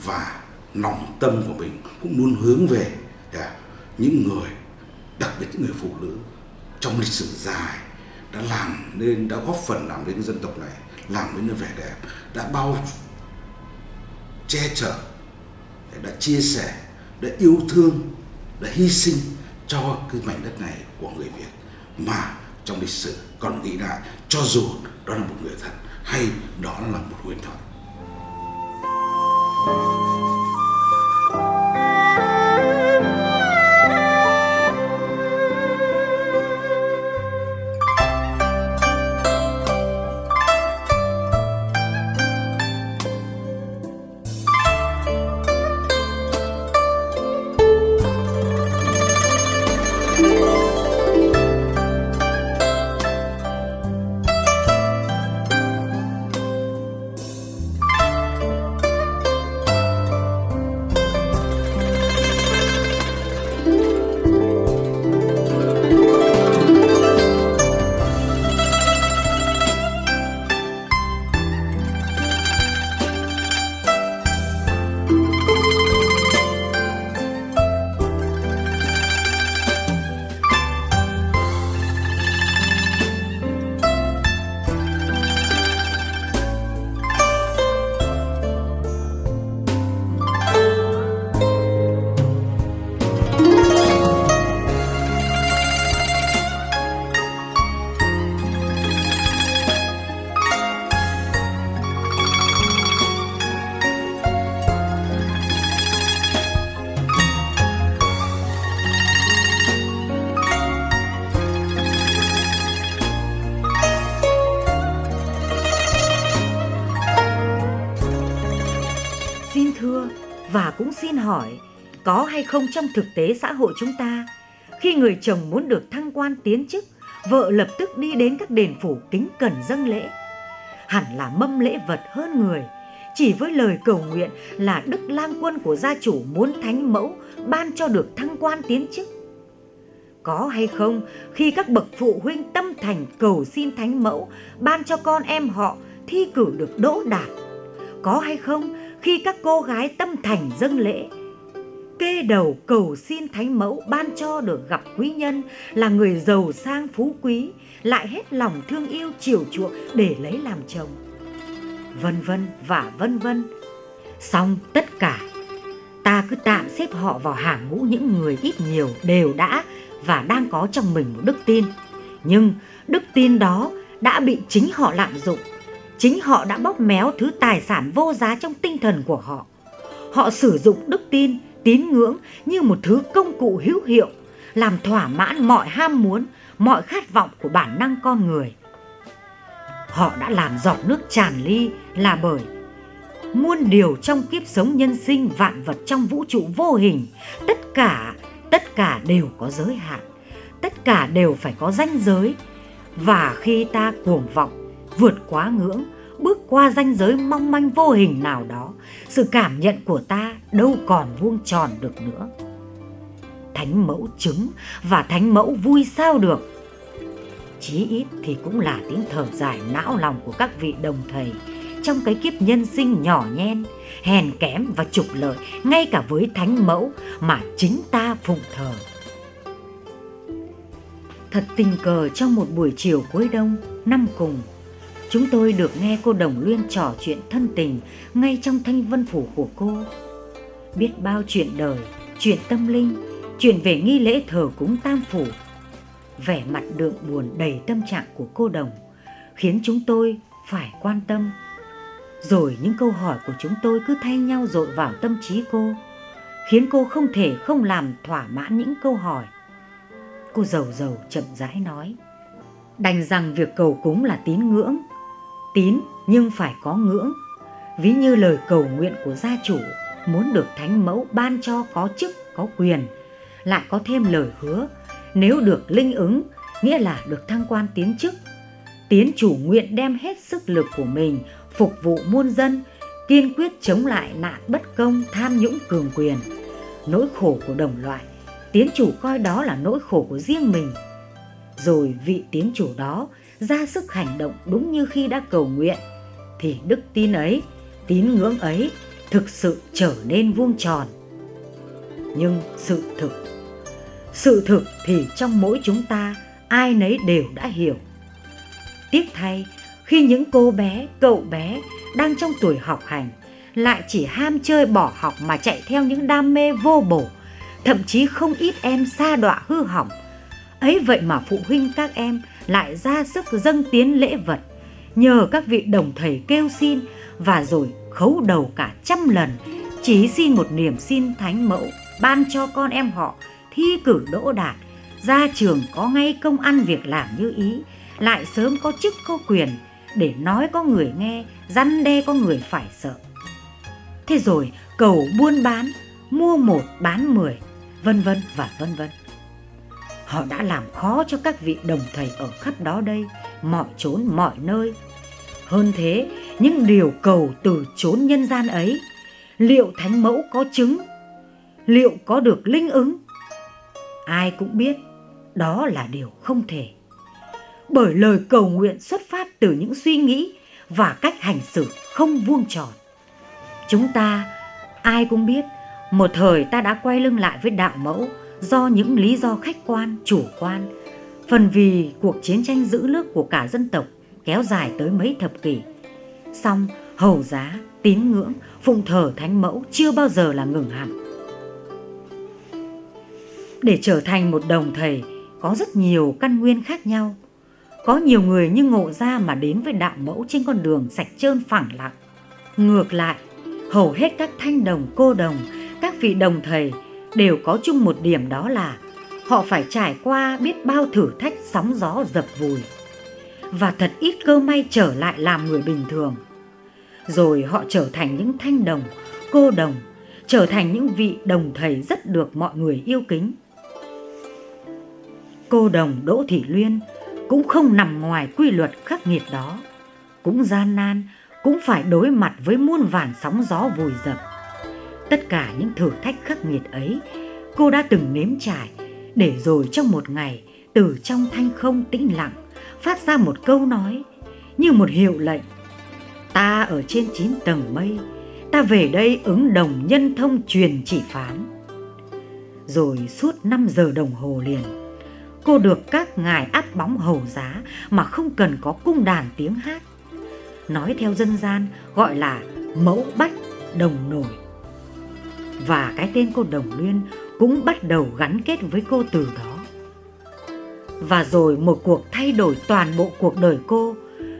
và lòng tâm của mình cũng luôn hướng về những người, đặc biệt những người phụ nữ trong lịch sử dài đã góp phần làm nên dân tộc này, làm nên nó vẻ đẹp, đã bao che chở, đã chia sẻ, đã yêu thương, đã hy sinh cho cái mảnh đất này của người Việt, mà trong lịch sử còn nghĩ lại cho dù đó là một người thật hay đó là một huyền thoại. Và cũng xin hỏi, có hay không trong thực tế xã hội chúng ta, khi người chồng muốn được thăng quan tiến chức, vợ lập tức đi đến các đền phủ kính cẩn dâng lễ, hẳn là mâm lễ vật hơn người, chỉ với lời cầu nguyện là đức lang quân của gia chủ muốn thánh mẫu ban cho được thăng quan tiến chức? Có hay không khi các bậc phụ huynh tâm thành cầu xin thánh mẫu ban cho con em họ thi cử được đỗ đạt? Có hay không khi các cô gái tâm thành dâng lễ, kê đầu cầu xin thánh mẫu ban cho được gặp quý nhân là người giàu sang phú quý, lại hết lòng thương yêu chiều chuộng để lấy làm chồng? Vân vân và vân vân. Xong tất cả, ta cứ tạm xếp họ vào hàng ngũ những người ít nhiều đều đã và đang có trong mình một đức tin. Nhưng đức tin đó đã bị chính họ lạm dụng. Chính họ đã bóp méo thứ tài sản vô giá trong tinh thần của họ. Họ sử dụng đức tin, tín ngưỡng như một thứ công cụ hữu hiệu, làm thỏa mãn mọi ham muốn, mọi khát vọng của bản năng con người. Họ đã làm giọt nước tràn ly là bởi muôn điều trong kiếp sống nhân sinh, vạn vật trong vũ trụ vô hình, tất cả đều có giới hạn, tất cả đều phải có ranh giới. Và khi ta cuồng vọng, vượt quá ngưỡng, bước qua ranh giới mong manh vô hình nào đó, sự cảm nhận của ta đâu còn vuông tròn được nữa. Thánh mẫu chứng và thánh mẫu vui sao được? Chí ít thì cũng là tiếng thở dài não lòng của các vị đồng thầy trong cái kiếp nhân sinh nhỏ nhen, hèn kém và trục lợi ngay cả với thánh mẫu mà chính ta phụng thờ. Thật tình cờ trong một buổi chiều cuối đông năm cùng, chúng tôi được nghe cô Đồng Luyên trò chuyện thân tình ngay trong thanh vân phủ của cô. Biết bao chuyện đời, chuyện tâm linh, chuyện về nghi lễ thờ cúng tam phủ. Vẻ mặt đượm buồn đầy tâm trạng của cô Đồng khiến chúng tôi phải quan tâm. Rồi những câu hỏi của chúng tôi cứ thay nhau dội vào tâm trí cô, khiến cô không thể không làm thỏa mãn những câu hỏi. Cô rầu rầu chậm rãi nói: đành rằng việc cầu cúng là tín ngưỡng, tín nhưng phải có ngưỡng. Ví như lời cầu nguyện của gia chủ muốn được thánh mẫu ban cho có chức có quyền, lại có thêm lời hứa nếu được linh ứng, nghĩa là được thăng quan tiến chức. Tiến chủ nguyện đem hết sức lực của mình phục vụ muôn dân, kiên quyết chống lại nạn bất công, tham nhũng, cường quyền. Nỗi khổ của đồng loại, tiến chủ coi đó là nỗi khổ của riêng mình. Rồi vị tiến chủ đó ra sức hành động đúng như khi đã cầu nguyện, thì đức tin ấy, tín ngưỡng ấy thực sự trở nên vuông tròn. Nhưng sự thực thì trong mỗi chúng ta ai nấy đều đã hiểu. Tiếc thay, khi những cô bé, cậu bé đang trong tuổi học hành lại chỉ ham chơi bỏ học mà chạy theo những đam mê vô bổ, thậm chí không ít em sa đọa hư hỏng. Ấy vậy mà phụ huynh các em lại ra sức dâng tiến lễ vật, nhờ các vị đồng thầy kêu xin, và rồi khấu đầu cả 100 lần, chỉ xin một niềm xin thánh mẫu ban cho con em họ thi cử đỗ đạt, ra trường có ngay công ăn việc làm như ý, lại sớm có chức có quyền, để nói có người nghe, răn đe có người phải sợ. Thế rồi cầu buôn bán, mua 1 bán 10, vân vân và vân vân. Họ đã làm khó cho các vị đồng thầy ở khắp đó đây, mọi chốn mọi nơi. Hơn thế, những điều cầu từ chốn nhân gian ấy, liệu thánh mẫu có chứng, liệu có được linh ứng? Ai cũng biết đó là điều không thể. Bởi lời cầu nguyện xuất phát từ những suy nghĩ và cách hành xử không vuông tròn. Chúng ta ai cũng biết một thời ta đã quay lưng lại với đạo mẫu do những lý do khách quan, chủ quan. Phần vì cuộc chiến tranh giữ nước của cả dân tộc kéo dài tới mấy thập kỷ. Song hầu giá, tín ngưỡng, phụng thờ thánh mẫu chưa bao giờ là ngừng hẳn. Để trở thành một đồng thầy có rất nhiều căn nguyên khác nhau. Có nhiều người như Ngộ Gia mà đến với đạo mẫu trên con đường sạch trơn phẳng lặng. Ngược lại, hầu hết các thanh đồng, cô đồng, các vị đồng thầy đều có chung một điểm, đó là họ phải trải qua biết bao thử thách sóng gió dập vùi, và thật ít cơ may trở lại làm người bình thường. Rồi họ trở thành những thanh đồng, cô đồng, trở thành những vị đồng thầy rất được mọi người yêu kính. Cô đồng Đỗ Thị Luyên cũng không nằm ngoài quy luật khắc nghiệt đó, cũng gian nan, cũng phải đối mặt với muôn vàn sóng gió vùi dập. Tất cả những thử thách khắc nghiệt ấy cô đã từng nếm trải, để rồi trong một ngày, từ trong thanh không tĩnh lặng phát ra một câu nói như một hiệu lệnh: ta ở trên 9 tầng mây, ta về đây ứng đồng nhân thông truyền chỉ phán. Rồi suốt 5 giờ đồng hồ liền, cô được các ngài áp bóng hầu giá mà không cần có cung đàn tiếng hát. Nói theo dân gian gọi là mẫu bách đồng nổi. Và cái tên cô Đồng Luyên cũng bắt đầu gắn kết với cô từ đó. Và rồi một cuộc thay đổi toàn bộ cuộc đời cô,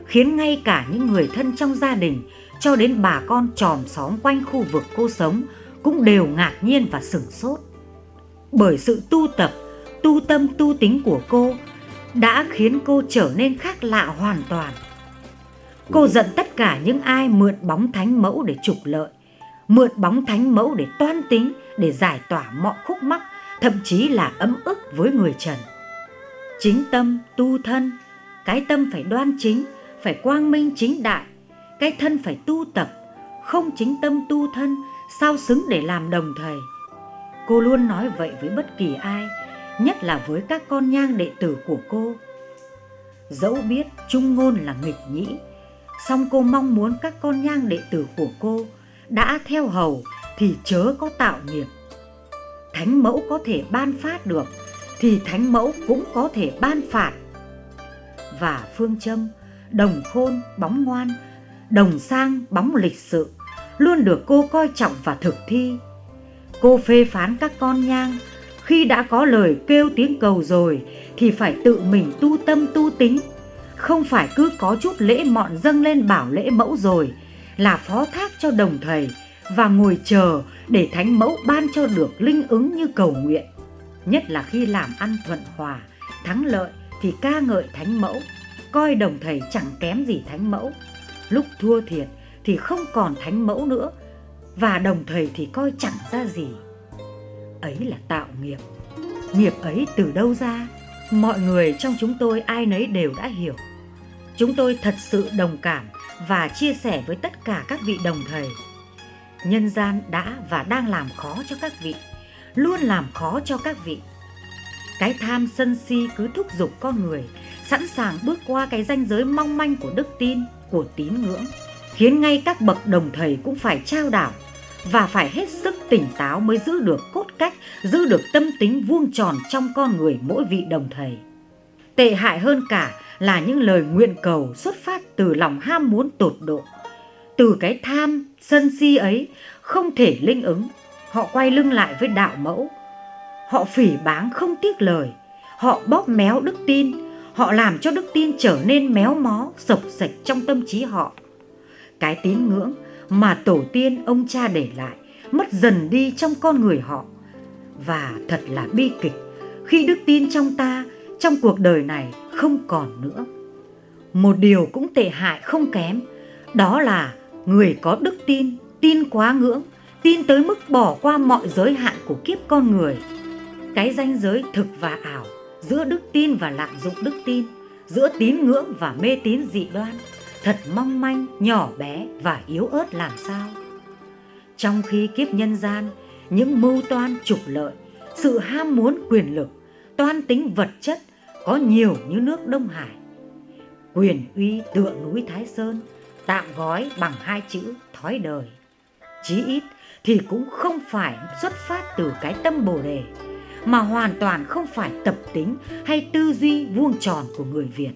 khiến ngay cả những người thân trong gia đình cho đến bà con chòm xóm quanh khu vực cô sống cũng đều ngạc nhiên và sửng sốt. Bởi sự tu tập, tu tâm, tu tính của cô đã khiến cô trở nên khác lạ hoàn toàn. Cô giận tất cả những ai mượn bóng thánh mẫu để trục lợi, mượn bóng thánh mẫu để toan tính, để giải tỏa mọi khúc mắc, thậm chí là ấm ức với người trần. Chính tâm tu thân, cái tâm phải đoan chính, phải quang minh chính đại, cái thân phải tu tập, không chính tâm tu thân sao xứng để làm đồng thầy. Cô luôn nói vậy với bất kỳ ai, nhất là với các con nhang đệ tử của cô. Dẫu biết trung ngôn là nghịch nhĩ, song cô mong muốn các con nhang đệ tử của cô đã theo hầu thì chớ có tạo nghiệp. Thánh mẫu có thể ban phát được thì thánh mẫu cũng có thể ban phạt. Và phương châm đồng khôn bóng ngoan, đồng sang bóng lịch sự luôn được cô coi trọng và thực thi. Cô phê phán các con nhang, khi đã có lời kêu tiếng cầu rồi thì phải tự mình tu tâm tu tính, không phải cứ có chút lễ mọn dâng lên bảo lễ mẫu rồi là phó thác cho đồng thầy và ngồi chờ để thánh mẫu ban cho được linh ứng như cầu nguyện. Nhất là khi làm ăn thuận hòa, thắng lợi thì ca ngợi thánh mẫu, coi đồng thầy chẳng kém gì thánh mẫu. Lúc thua thiệt thì không còn thánh mẫu nữa, và đồng thầy thì coi chẳng ra gì. Ấy là tạo nghiệp. Nghiệp ấy từ đâu ra? Mọi người trong chúng tôi ai nấy đều đã hiểu. Chúng tôi thật sự đồng cảm và chia sẻ với tất cả các vị đồng thầy. Nhân gian đã và đang làm khó cho các vị, luôn làm khó cho các vị. Cái tham sân si cứ thúc giục con người sẵn sàng bước qua cái ranh giới mong manh của đức tin, của tín ngưỡng, khiến ngay các bậc đồng thầy cũng phải trao đảo và phải hết sức tỉnh táo mới giữ được cốt cách, giữ được tâm tính vuông tròn trong con người mỗi vị đồng thầy. Tệ hại hơn cả là những lời nguyện cầu xuất phát từ lòng ham muốn tột độ. Từ cái tham, sân si ấy không thể linh ứng, họ quay lưng lại với đạo mẫu. Họ phỉ báng không tiếc lời, họ bóp méo đức tin, họ làm cho đức tin trở nên méo mó, xộc xệch trong tâm trí họ. Cái tín ngưỡng mà tổ tiên ông cha để lại mất dần đi trong con người họ. Và thật là bi kịch khi đức tin trong ta, trong cuộc đời này không còn nữa. Một điều cũng tệ hại không kém, đó là người có đức tin, tin quá ngưỡng, tin tới mức bỏ qua mọi giới hạn của kiếp con người. Cái ranh giới thực và ảo, giữa đức tin và lạm dụng đức tin, giữa tín ngưỡng và mê tín dị đoan, thật mong manh, nhỏ bé và yếu ớt làm sao. Trong khi kiếp nhân gian, những mưu toan trục lợi, sự ham muốn quyền lực, toan tính vật chất có nhiều như nước Đông Hải. Quyền uy tựa núi Thái Sơn, tạm gói bằng hai chữ thói đời. Chí ít thì cũng không phải xuất phát từ cái tâm Bồ Đề, mà hoàn toàn không phải tập tính hay tư duy vuông tròn của người Việt.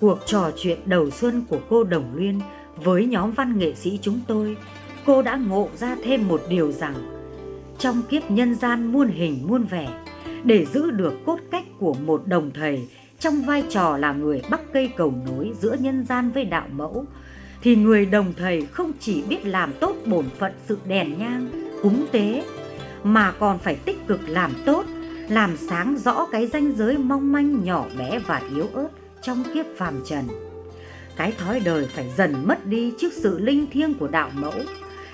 Cuộc trò chuyện đầu xuân của cô Đồng Luyên với nhóm văn nghệ sĩ chúng tôi, cô đã ngộ ra thêm một điều rằng trong kiếp nhân gian muôn hình muôn vẻ, để giữ được cốt cách của một đồng thầy trong vai trò là người bắc cây cầu nối giữa nhân gian với đạo mẫu, thì người đồng thầy không chỉ biết làm tốt bổn phận sự đèn nhang, cúng tế, mà còn phải tích cực làm tốt, làm sáng rõ cái ranh giới mong manh nhỏ bé và yếu ớt trong kiếp phàm trần. Cái thói đời phải dần mất đi trước sự linh thiêng của đạo mẫu,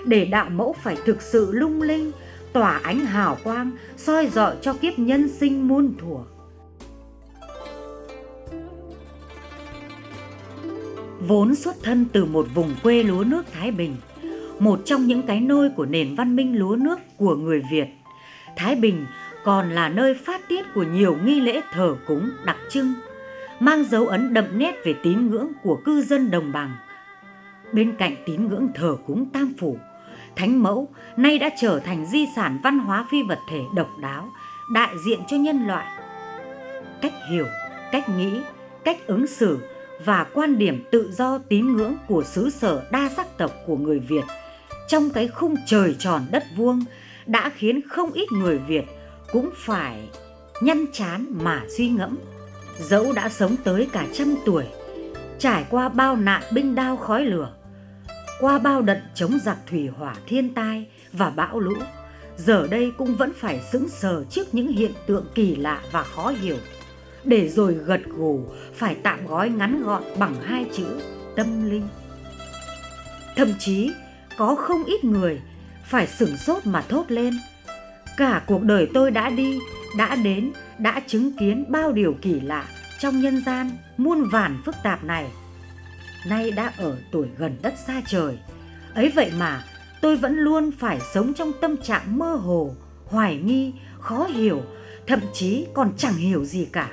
để đạo mẫu phải thực sự lung linh, tỏa ánh hào quang, soi rọi cho kiếp nhân sinh muôn thuở. Vốn xuất thân từ một vùng quê lúa nước Thái Bình, một trong những cái nôi của nền văn minh lúa nước của người Việt, Thái Bình còn là nơi phát tiết của nhiều nghi lễ thờ cúng đặc trưng, mang dấu ấn đậm nét về tín ngưỡng của cư dân đồng bằng. Bên cạnh tín ngưỡng thờ cúng Tam Phủ, Thánh Mẫu nay đã trở thành di sản văn hóa phi vật thể độc đáo, đại diện cho nhân loại. Cách hiểu, cách nghĩ, cách ứng xử và quan điểm tự do tín ngưỡng của xứ sở đa sắc tộc của người Việt trong cái khung trời tròn đất vuông đã khiến không ít người Việt cũng phải nhăn trán mà suy ngẫm. Dẫu đã sống tới cả 100 tuổi, trải qua bao nạn binh đao khói lửa, qua bao đận chống giặc thủy hỏa thiên tai và bão lũ, giờ đây cũng vẫn phải sững sờ trước những hiện tượng kỳ lạ và khó hiểu, để rồi gật gù phải tạm gói ngắn gọn bằng hai chữ tâm linh. Thậm chí có không ít người phải sửng sốt mà thốt lên: cả cuộc đời tôi đã đi, đã đến, đã chứng kiến bao điều kỳ lạ trong nhân gian muôn vàn phức tạp này. Nay đã ở tuổi gần đất xa trời, ấy vậy mà tôi vẫn luôn phải sống trong tâm trạng mơ hồ, hoài nghi, khó hiểu, thậm chí còn chẳng hiểu gì cả.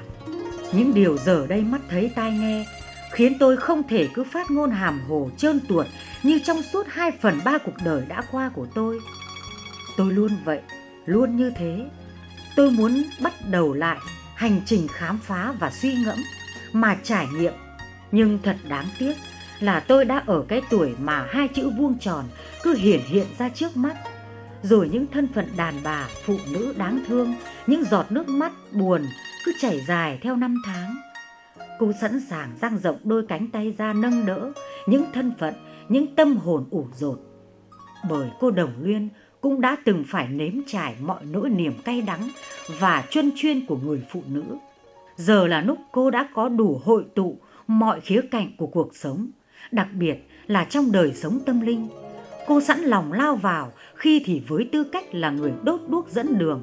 Những điều giờ đây mắt thấy tai nghe khiến tôi không thể cứ phát ngôn hàm hồ trơn tuột như trong suốt 2/3 cuộc đời đã qua của tôi. Tôi luôn vậy, luôn như thế. Tôi muốn bắt đầu lại hành trình khám phá và suy ngẫm, mà trải nghiệm. Nhưng thật đáng tiếc là tôi đã ở cái tuổi mà hai chữ vuông tròn cứ hiển hiện ra trước mắt. Rồi những thân phận đàn bà, phụ nữ đáng thương, những giọt nước mắt buồn cứ chảy dài theo năm tháng. Cô sẵn sàng dang rộng đôi cánh tay ra nâng đỡ những thân phận, những tâm hồn ủ dột. Bởi cô Đồng Luyên cũng đã từng phải nếm trải mọi nỗi niềm cay đắng và chuyên chuyên của người phụ nữ. Giờ là lúc cô đã có đủ hội tụ mọi khía cạnh của cuộc sống, đặc biệt là trong đời sống tâm linh. Cô sẵn lòng lao vào, khi thì với tư cách là người đốt đuốc dẫn đường,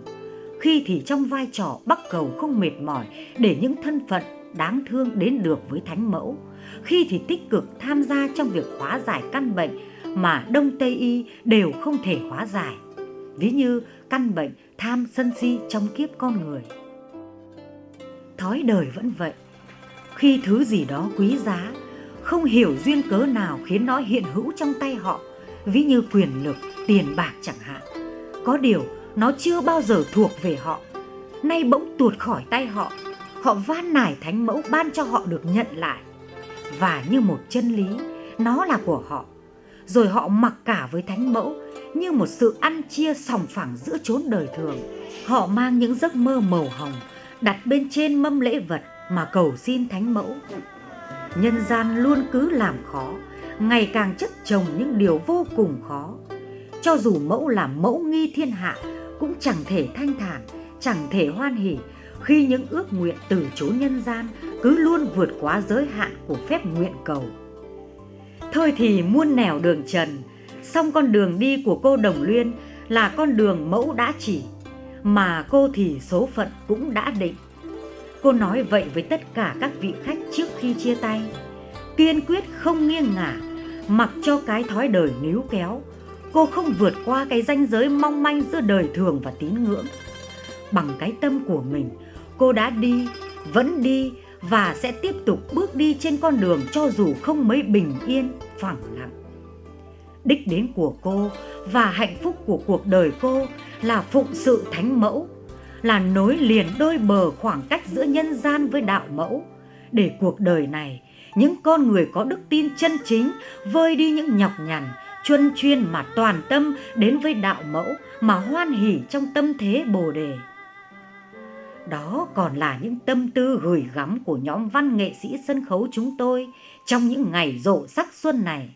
khi thì trong vai trò bắc cầu không mệt mỏi để những thân phận đáng thương đến được với thánh mẫu, khi thì tích cực tham gia trong việc hóa giải căn bệnh mà Đông Tây y đều không thể hóa giải, ví như căn bệnh tham sân si trong kiếp con người. Thói đời vẫn vậy, khi thứ gì đó quý giá, không hiểu duyên cớ nào khiến nó hiện hữu trong tay họ, ví như quyền lực, tiền bạc chẳng hạn. Có điều nó chưa bao giờ thuộc về họ, nay bỗng tuột khỏi tay họ. Họ van nài thánh mẫu ban cho họ được nhận lại, và như một chân lý, nó là của họ. Rồi họ mặc cả với thánh mẫu như một sự ăn chia sòng phẳng giữa chốn đời thường. Họ mang những giấc mơ màu hồng đặt bên trên mâm lễ vật mà cầu xin thánh mẫu. Nhân gian luôn cứ làm khó, ngày càng chất chồng những điều vô cùng khó. Cho dù mẫu là mẫu nghi thiên hạ, cũng chẳng thể thanh thản, chẳng thể hoan hỉ khi những ước nguyện từ chốn nhân gian cứ luôn vượt quá giới hạn của phép nguyện cầu. Thôi thì muôn nẻo đường trần, song con đường đi của cô Đồng Luyên là con đường mẫu đã chỉ, mà cô thì số phận cũng đã định. Cô nói vậy với tất cả các vị khách trước khi chia tay, kiên quyết không nghiêng ngả, mặc cho cái thói đời níu kéo. Cô không vượt qua cái ranh giới mong manh giữa đời thường và tín ngưỡng. Bằng cái tâm của mình, cô đã đi, vẫn đi và sẽ tiếp tục bước đi trên con đường cho dù không mấy bình yên, phẳng lặng. Đích đến của cô và hạnh phúc của cuộc đời cô là phụng sự thánh mẫu, là nối liền đôi bờ khoảng cách giữa nhân gian với đạo mẫu, để cuộc đời này những con người có đức tin chân chính vơi đi những nhọc nhằn, chuân chuyên mà toàn tâm đến với đạo mẫu mà hoan hỉ trong tâm thế Bồ Đề. Đó còn là những tâm tư gửi gắm của nhóm văn nghệ sĩ sân khấu chúng tôi trong những ngày rộ sắc xuân này.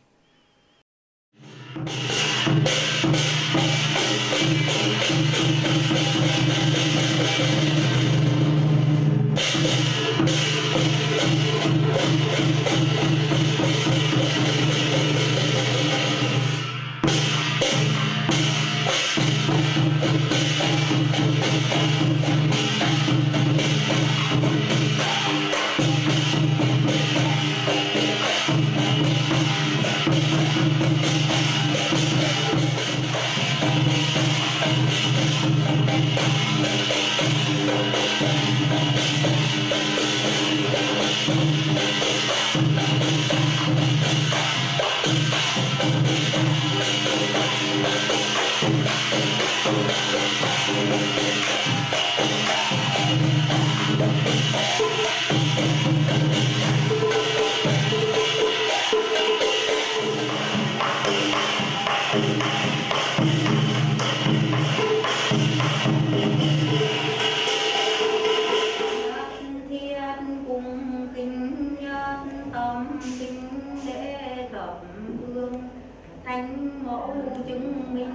Thánh mẫu chứng minh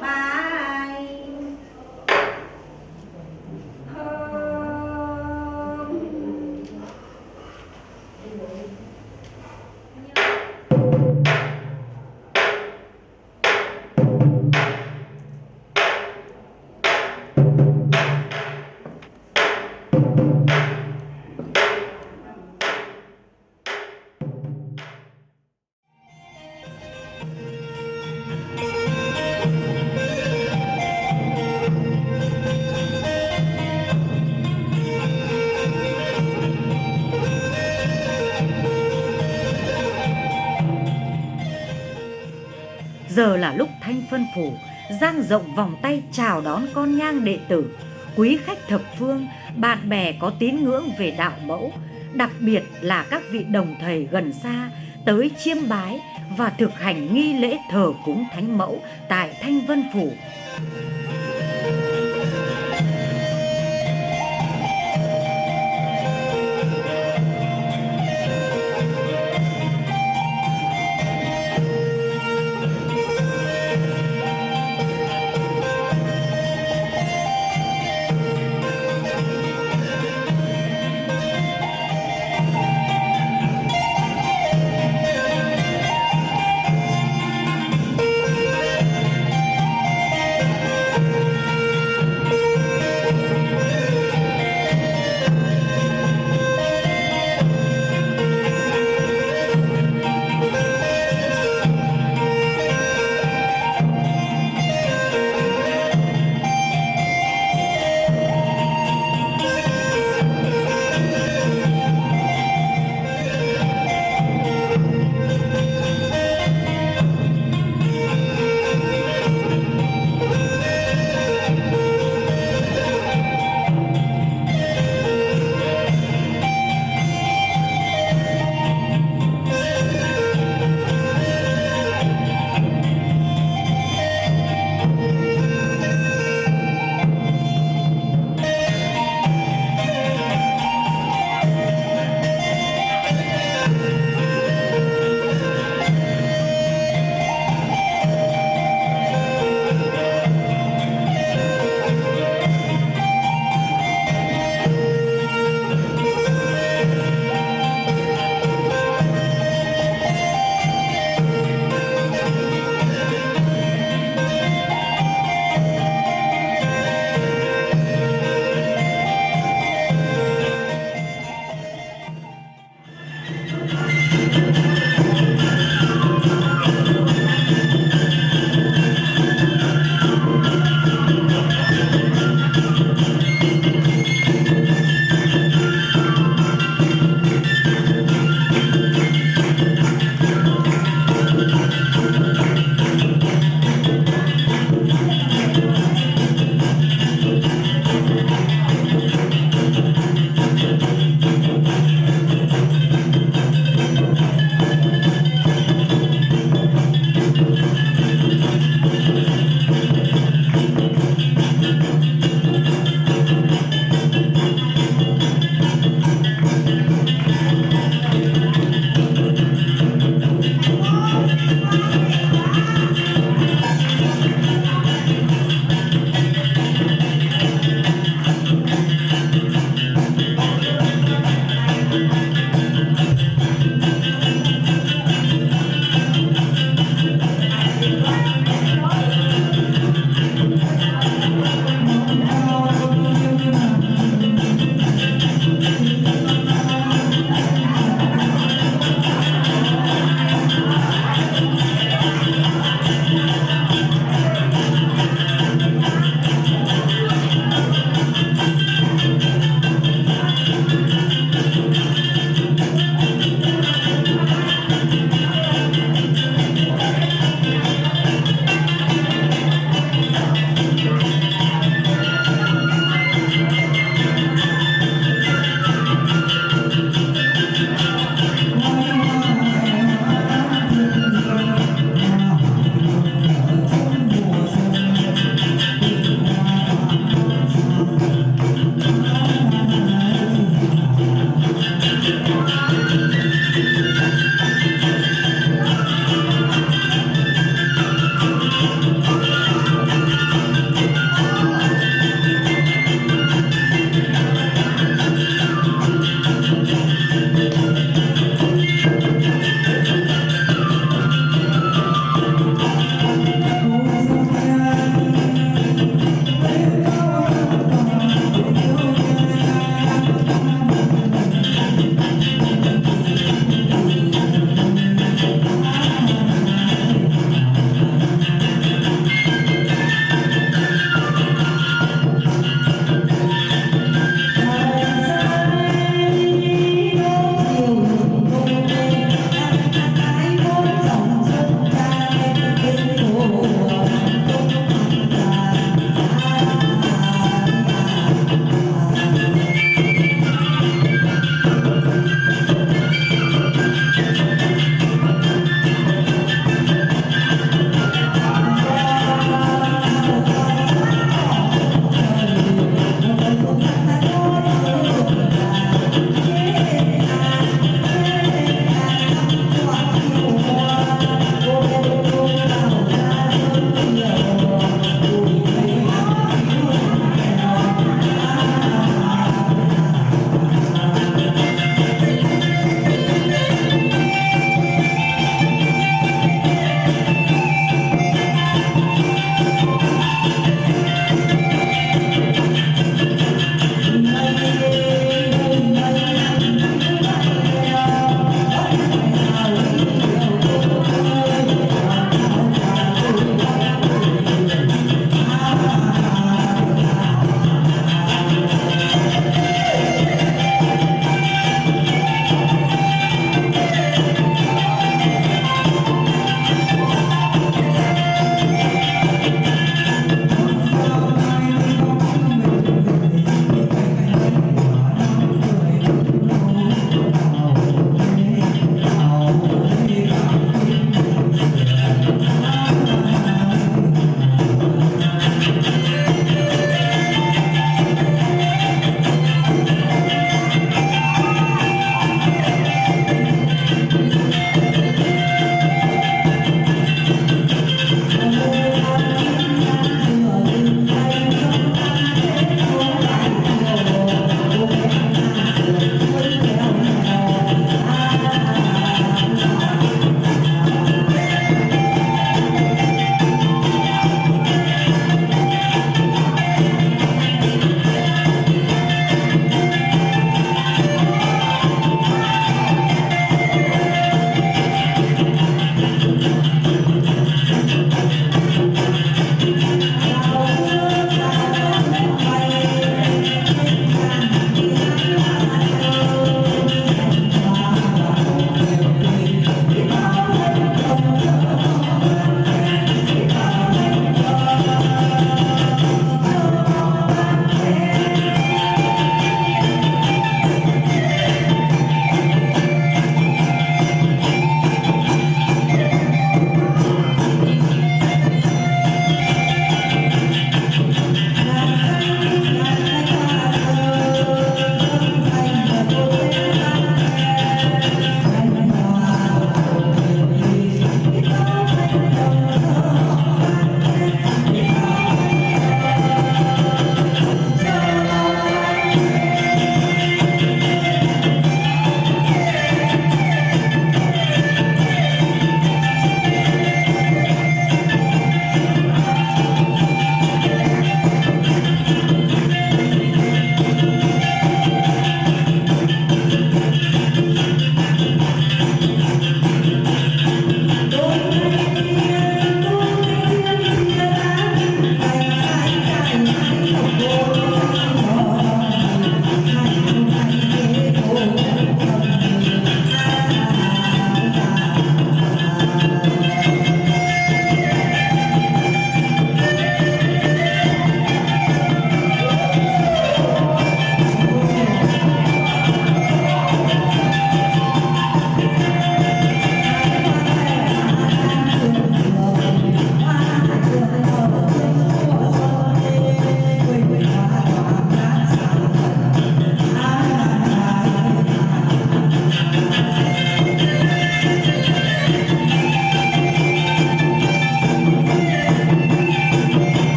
bài Giờ là lúc Thanh Phân Phủ dang rộng vòng tay chào đón con nhang đệ tử, quý khách thập phương, bạn bè có tín ngưỡng về đạo mẫu, đặc biệt là các vị đồng thầy gần xa tới chiêm bái và thực hành nghi lễ thờ cúng thánh mẫu tại Thanh Vân Phủ.